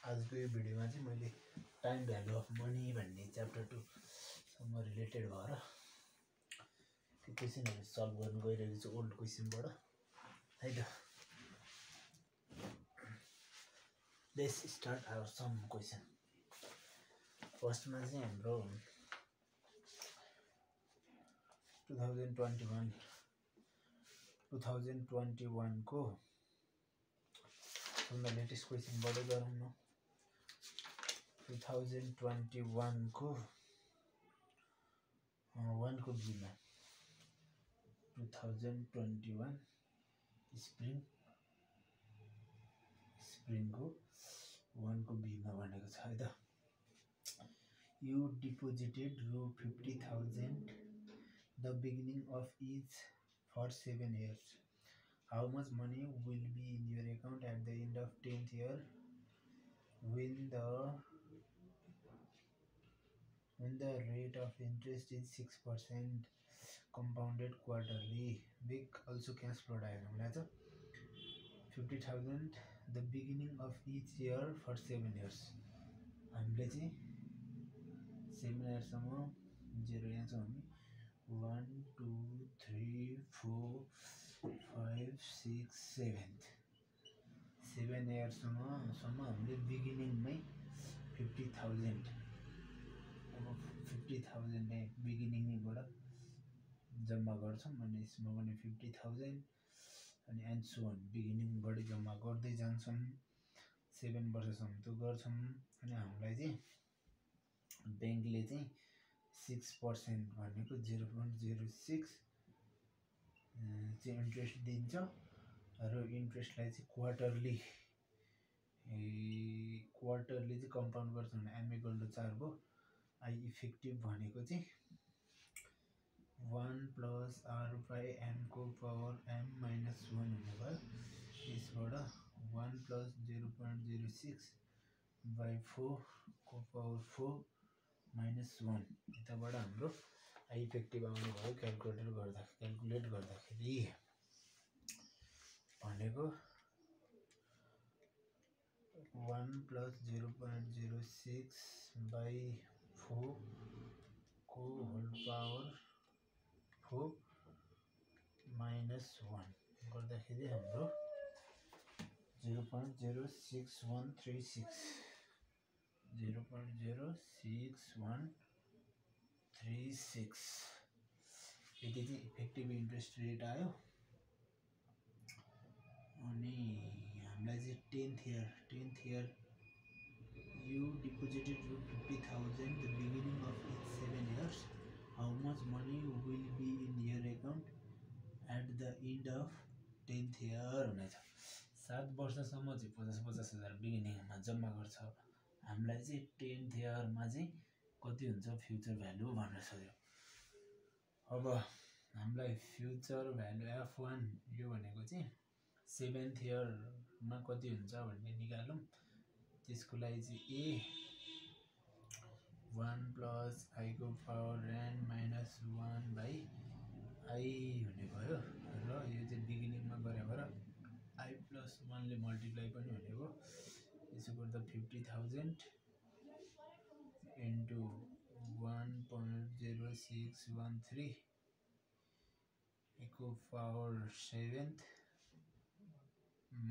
आजको यो भिडियोमा चाहिँ मैले टाइम भ्यालु अफ मनी भन्ने च्याप्टर 2 सम्म रिलेटेड भएर त्यो क्वेशनहरु सल्भ गर्न गइरहेको छु ओल्ड क्वेशनबाट है त। Let's start our sum question. फर्स्टमा चाहिँ हाम्रो 2021 को सबभन्दा लेटेस्ट क्वेशनबाट गरौँ न। 2021 को 1 को बीमा 2021 स्प्रिङ को 1 को बीमा भनेको छ है त। You deposited ₹50,000 the beginning of each for 7 years. How much money will be in your account at the end of 10th year when the rate of interest is 6% compounded quarterly? Big also cash flow diagram. 50,000 the beginning of each year for 7 years. हामीले चाहिँ 7 years सम्म 0 यहाँ छ हामी 1 2 3 4 5 6 7 years सम्म हामीले beginning मै 50,000 अब 50,000 नै बिगिनिङ बाट जम्मा गर्छौं अनि यसमा पनि 50,000 अनि एन्ड सो अन बिगिनिङ बाट जम्मा गर्दै जान्छौं 7 वर्षसम्म त्यो गर्छौं अनि हामीलाई चाहिँ बैंकले चाहिँ 6% भनेको 0.06 चाहिँ इन्ट्रेस्ट दिन्छ र इन्ट्रेस्टलाई चाहिँ क्वार्टरली चाहिँ कम्पाउन्ड गर्छ भने m = 4 भयो। I इफेक्टिभ भनेको चाहिँ 1 + r/m को पावर m - 1 हुने भयो। यसबाट 1 + 0.06/4 को पावर 4 - 1 यताबाट हाम्रो I इफेक्टिभ आउने भयो। क्याल्कुलेट गर्दाखेरि भनेको 1 + 0.06/4 को होल पावर 4 - 1 गर्दाखेरि हाम्रो 0.06136 यति चाहिँ इफेक्टिभ इन्ट्रेस्ट रेट आयो। अनि हामीलाई चाहिँ 10th year you deposited ₹50,000 the beginning of each 7 years. How much money will be in your account at the end of 10th year हुनेछ। 7 वर्षसम्म चाहिँ 50,000 बिगिनिङमा जम्मा गर्छ। हामीलाई चाहिँ 10th year मा चाहिँ कति हुन्छ फ्युचर भ्यालु भनेर सोध्यो। अब हामीलाई फ्युचर भ्यालु f1 यो भनेको चाहिँ 7th year मा कति हुन्छ भन्ने निकालौं। त्यसको लागि चाहिँ a 1 + i को पावर n - 1/i हुने भयो र यो चाहिँ बिगिनिङमा गरे भएर i + 1 ले मल्टिप्लाई पनि हुने भयो। यसो गर्दा 50,000 into 1.0613 को पावर 7 -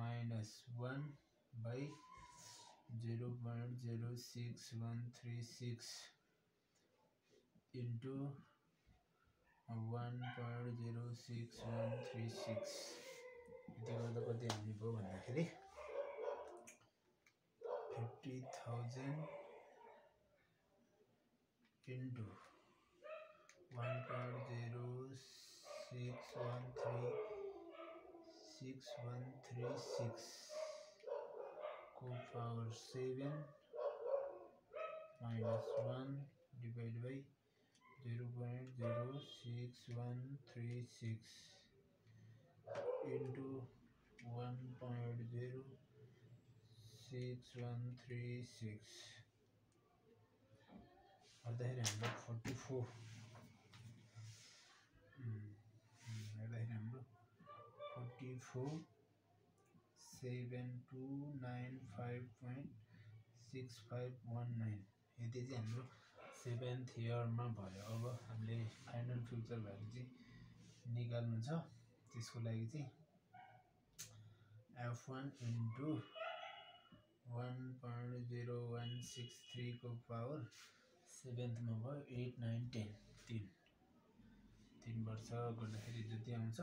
1/0.06136 into 1.06136 यति गर्दा कति आउने भयो भन्दाखेरि 50,000 into 1.06136 को पावर 7 - 1 divided by 0.06136 into 1.06136 गर्दाखेरि हाम्रो 44 7295.6 6519 यति चाहिँ हाम्रो 7th इयरमा भयो। अब हामीले फाइनल फ्युचर भ्यालु चाहिँ निकाल्नु छ। त्यसको लागि चाहिँ f1 into 1.0163 को पावर 7th मा भयो 8 9 10 3 वर्ष गर्दाखेरि जति आउँछ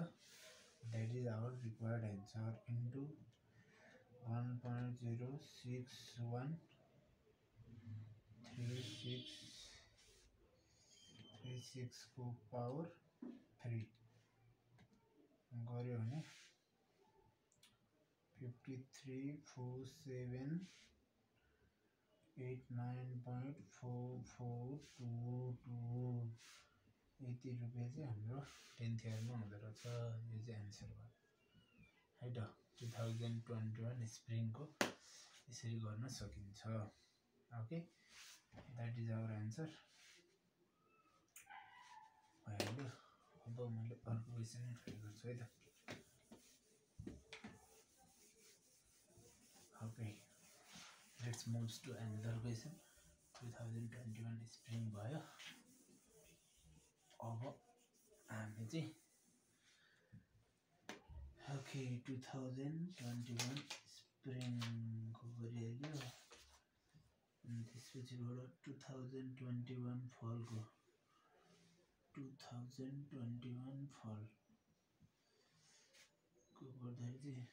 that is our required answer into 1.0636 को पावर 3 गर्यो भने 534789.4422 यति रुपैयाँ चाहिँ हाम्रो 10th इयरमा हुँदो रहेछ। यो चाहिँ आन्सर भयो है त। 2021 स्प्रिङको यसरी गर्न सकिन्छ। Okay, that is our answer भइहाल्यो। अब मैले अर्को क्वेसन ट्राई गर्छु है त। Okay, let's move to another question. 2021 spring भयो। अब हामी चाहिँ ओके 2021 स्प्रिङको गरिहाल्यो। अनि त्यसपछिबाट 2021 फलको 2021 फलको गर्दाखेरि चाहिँ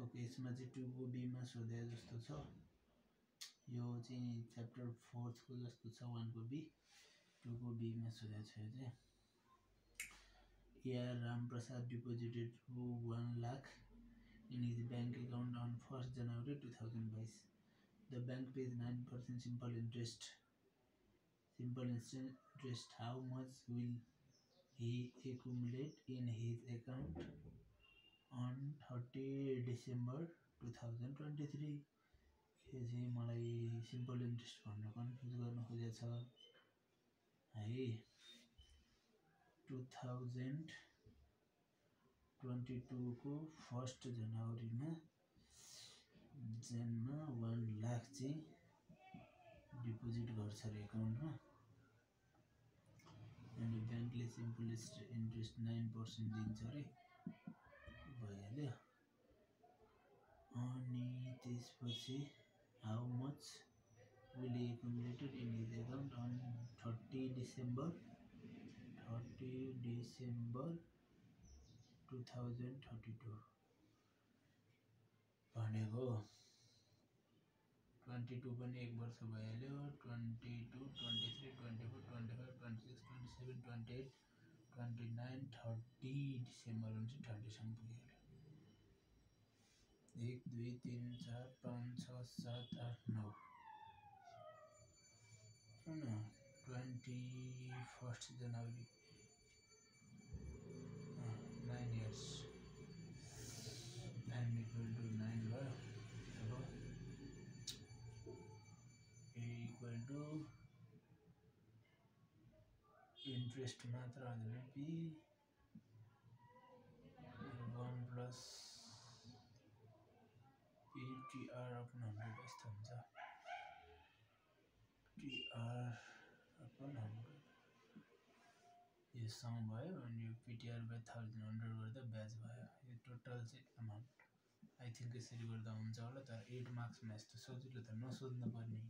ओके यसमा चाहिँ 2 को बी मा सोधे जस्तो छ। यो चाहिँ च्याप्टर 4th को जस्तो छ। 1 को बी 2 को बी मा सोधे छ। यो चाहिँ AR Ramprasad deposited 1 lakh in his bank account on 1st January 2022. The bank pays 9% simple interest. How much will he accumulate in his account on 30 December 2023? यो चाहिँ मलाई सिम्पल इन्ट्रेस्ट भनेर कन्फ्युज गर्न खोजेको छ है। 2022 को 1st जनवरीमा 1 लाख चाहिँ डिपोजिट गर्छ रे एकाउन्टमा। अनि ब्याङ्कले सिम्पल इन्ट्रेस्ट 9% दिन्छ रे। भइहाल्यो। अनि त्यसपछि how much will he accumulated in his account on 30 December 2032 भनेको 22 पनि 1 वर्ष भइहाल्यो। 22 23 24 25 26 27 28 29 30 डिसेम्बर हुन्छ। 30 सम्म पुगिहाल्यो। 1 2 3 4 5 6 7 8 9 21st January 9 years time equal to 9 भयो। अब A equal to interest मात्र हाल्नु P 1 plus PTR upon 100 यस्तो हुन्छ। TR upon 100 यो सम भयो। अनि यो PTR by 1000 100 गर्दा ब्याज भयो। यो टोटल चाहिँ अमाउन्ट आई थिंक यसरी गर्दा हुन्छ होला। तर 8 मार्क्समा यस्तो सजिलो त नसोध्नु पर्ने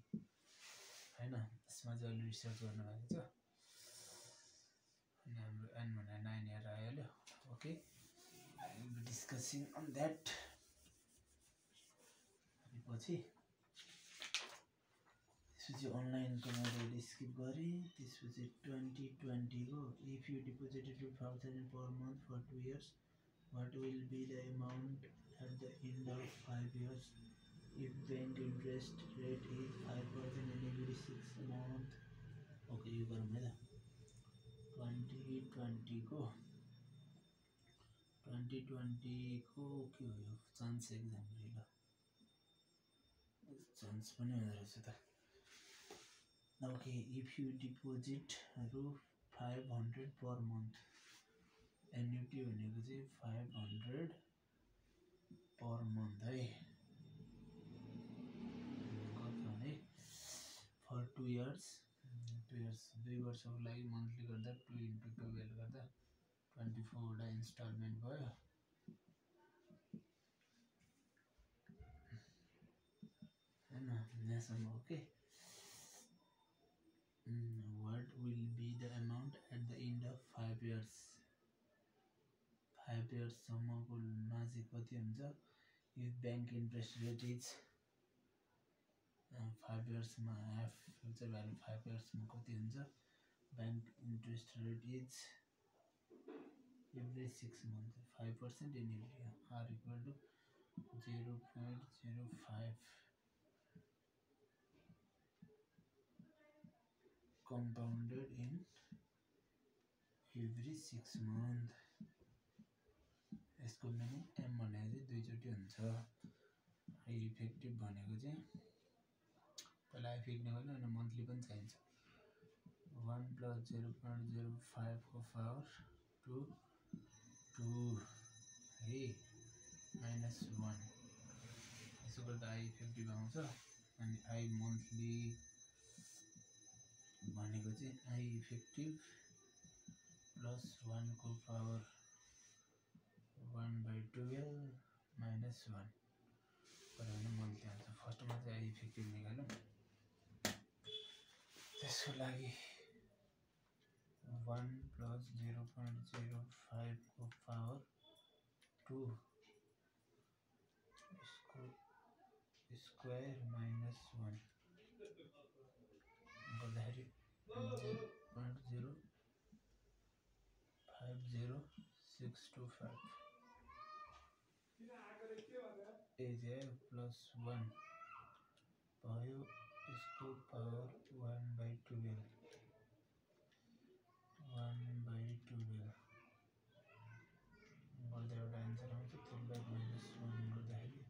हैन। यसमा चाहिँ अलि रिसर्च गर्न बाँकी छ। अनि हाम्रो एन भने 9 इयर आइहाल्यो। Okay, I will be discussing on that. अनि पछि त्यसपछि अनलाइनको मैले स्किप गरेँ। त्यसपछि 2020 को if you deposited 5000 per month for 2 years what will be the amount at the end of 5 years if bank interest rate is 5% in every 6 month? Okay, यो गरौँ है त। 2020 को के हो यो चान्स एक्जाम रे। ल चान्स पनि हुँदो रहेछ त। ओके, इफ यु डिपोजिट रु 500 पर मन्थ एन्युटी भनेको चाहिँ 500 पर मन्थ है। years 2 वर्षको लागि मन्थली गर्दा 2 × 12 गर्दा 24 वटा इन्स्टलमेन्ट भयो हैन यहाँसम्म okay what will be the amount at the end of 5 years 5 years सम्मको पछि कति हुन्छ if bank interest rate is 5 years मा half future value 5 years मा कति हुन्छ bank interest rate is every 6 months 5% in every year are equal to 0.05 compounded in every 6 months यसको meaning m भनेको चाहिँ दुई चोटी हुन्छ इफेक्टिभ भनेको चाहिँ पहिला इफेक्टिभ गर्नु अनि मन्थली पनि चाहिन्छ 1 + 0.05 को पावर 2 है -1 यसो गर्दा आई इफेक्टिभ आउँछ अनि आई मन्थली भनेको चाहिँ आई इफेक्टिभ +1 को पावर 1/12 -1 गराउन मन्थली आउँछ फर्स्टमा चाहिँ आई इफेक्टिभ निकालौँ त्यसको लागि 1 + 0.05 को पावर 2 इसको स्क्वायर -1 गर्दाखेरि 0.050625 +1 भयो इसको पावर 1/12 गर्दा एउटा आन्सर आउँछ त्यसलाई -1 गर्दाखेरि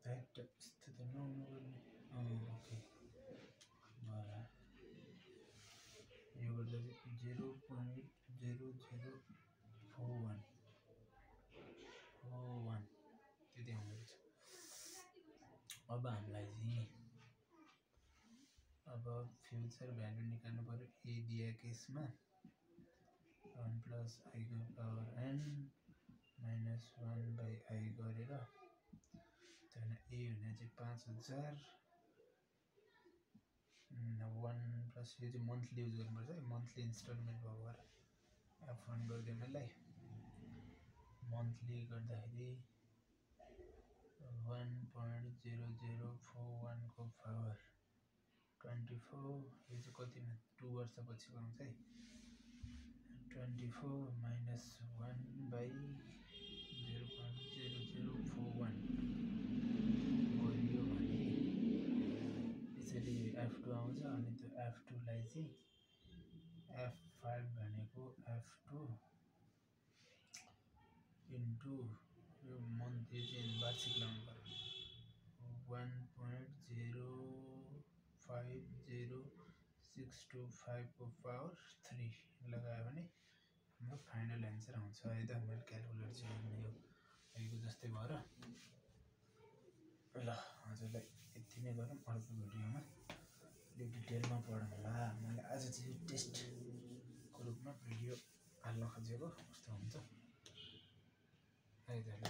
राइट यस्तो त नहुनु पर्ने ओके भयो यो गर्दा चाहिँ 0.0041 त्यति आउँछ अब हामीलाई चाहिँ अब फ्युचर भ्यालु निकाल्नु पर्यो ए दिएको यसमा 1 + i को पावर n -1/i गरेर त्यहाँ ए भने चाहिँ 5000 1 + यो चाहिँ मन्थली युज गर्नुपर्छ है मन्थली इन्स्टलमेन्ट भयो भएर F1 गरिदिउँ यसलाई मन्थली गर्दाखेरि 1.0041 को पावर 24 यो चाहिँ कतिमा 2 वर्षपछि आउँछ है 24 - 1/0041 गरियो भने यसरी F2 आउँछ अनि त्यो F2 लाई चाहिँ F5 भनेको F2 इन्टु यो मन्थ यो चाहिँ वार्षिक लाउनु पर्यो 1.050625 को पावर 3 लगायो भने हाम्रो फाइनल एन्सर आउँछ है त मैले क्याल्कुलेटर चाहिँ यो अहिलेको जस्तै भएर ल हजुरलाई यति नै गरौँ अर्को भिडियोमा अलिक डिटेलमा पढौँला मैले आज चाहिँ टेस्टको रूपमा भिडियो हाल्न खोजेको कस्तो हुन्छ है त ल